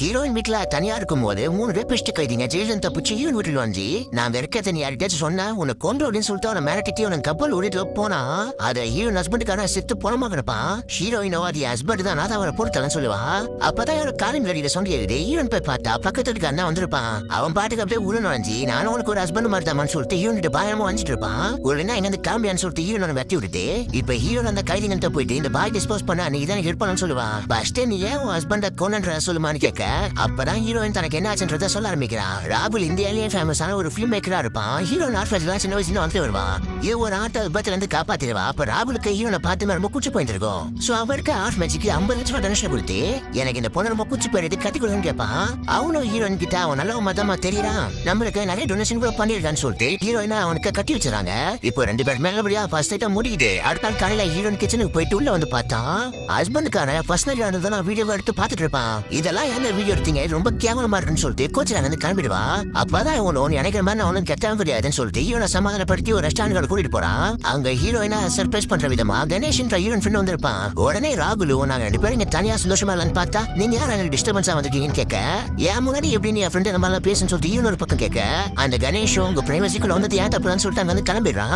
Heroine வீட்டுல தனியா இருக்கும் போது 3 ரேபிஸ்ட் கைதிங்க ஜெயிலில் தப்பிச்சு ஹீரோயின் வீட்டுல வந்து நான் வெறுக்க யார்கிட்டயாச்சும் சொன்னா உன்னை கொண்டு அப்படின்னு சொல்லிட்டு அவனை மிரட்டிட்டு உனக்கு கப்பல் ஓடிட்டு போனா அதை ஹீரோயின் ஹஸ்பண்டுக்கான செத்து பணமா கிடப்பான். ஹீரோயினோ அது ஹஸ்பண்ட் தான் நான் அவரை பொறுத்தலன்னு சொல்லுவா. அப்பதான் அவரோட காலின் வெளியில சொன்னியது ஹீரோயின் போய் பார்த்தா பக்கத்துக்கு அண்ணா வந்திருப்பான். அவன் பாட்டுக்கு அப்படியே உள்ள நுழைஞ்சி நானும் உனக்கு ஒரு ஹஸ்பண்ட் மாதிரி தான் சொல்லிட்டு ஹீரோனிட்ட பயமா வந்துட்டு இருப்பான். உடனே எங்க இருந்து கிளம்பியான்னு சொல்லிட்டு ஹீரோனை வெட்டி விட்டுட்டு இப்ப ஹீரோ அந்த கைதிகிட்ட போயிட்டு இந்த பாய் டிஸ்போஸ் பண்ணா நீ தான் ஹெல்ப் பண்ணு சொல்லுவான். ஃபர்ஸ்ட் நீ ஏன் உன் ஹஸ்பண்ட கொன்னுன்ற சொல்லுமான்னு கேட்க அப்பதான் ஹீரோயின் தனக்கு என்ன ஆச்சுன்றத சொல்ல ஆரம்பிக்கிறான். ராகுல் இந்தியாலேயே ஃபேமஸான ஒரு ஃபிலிம் மேக்கரா இருப்பான். ஹீரோ நார்ஃபேஜ்லாம் சின்ன வயசுல வந்து வருவான். இவன் ஒரு ஆட்ட விபத்துல இருந்து காப்பாத்திடுவா. அப்ப ராகுலுக்கு ஹீரோனை பார்த்து ரொம்ப குச்சி போயிட்டு இருக்கும். சோ அவருக்கு ஆர்ட் மேஜிக்கு 50 லட்சம் டொனேஷன் கொடுத்து எனக்கு இந்த பொண்ணு ரொம்ப குச்சி போயிடுது கட்டி கொடுன்னு கேட்பான். அவனும் ஹீரோயின் கிட்ட அவன் நல்ல மதமா தெரியறான். நம்மளுக்கு நிறைய டொனேஷன் கூட பண்ணிருக்கான்னு சொல்லிட்டு ஹீரோயினா அவனுக்கு கட்டி வச்சிடறாங்க. இப்போ 2 பேர் மேலபடியா ஃபர்ஸ்ட் ஐட்டம் முடியுது. அடுத்த நாள் காலையில ஹீரோயின் கிச்சனுக்கு போயிட்டு உள்ள வந்து பார்த்தா ஹஸ்பண்டுக்கான ஃபர்ஸ்ட் நைட் ஆனது நான் வீடியோ எடுத்து பார்த்துட்டு இருப்பான். இதெல்லாம் என்ன வீடியோ எடுத்தீங்க ரொம்ப கேவலமா இருக்குன்னு சொல்லிட்டு கோச்சில் வந்து கிளம்பிடுவா. அப்பதான் அவனு நினைக்கிற மாதிரி அவனும் கெட்டாம தெரியாதுன்னு சொல்லிட்டு ஹீரோனை சமாதானப்படுத்தி ஒரு ரெஸ்டாரண்ட் கூட்டிட்டு போறான். அங்க ஹீரோயினா சர்ப்ரைஸ் பண்ற விதமா கணேஷ் ஹீரோயின் ஃப்ரெண்ட் வந்திருப்பான். உடனே ராகுலு நாங்க 2 பேரும் இங்க தனியா சந்தோஷமா இல்லன்னு பார்த்தா நீங்க யாரும் எனக்கு டிஸ்டர்பன்ஸா வந்திருக்கீங்கன்னு கேட்க என் முன்னாடி எப்படி என் ஃப்ரெண்ட் நம்ம பேசுன்னு சொல்லிட்டு ஹீரோன் ஒரு பக்கம் கேட்க அந்த கணேஷும் உங்க பிரைவசிக்குள்ள வந்து ஏன் தப்புன்னு சொல்லிட்டு அங்க வந்து கிளம்பிடுறான்.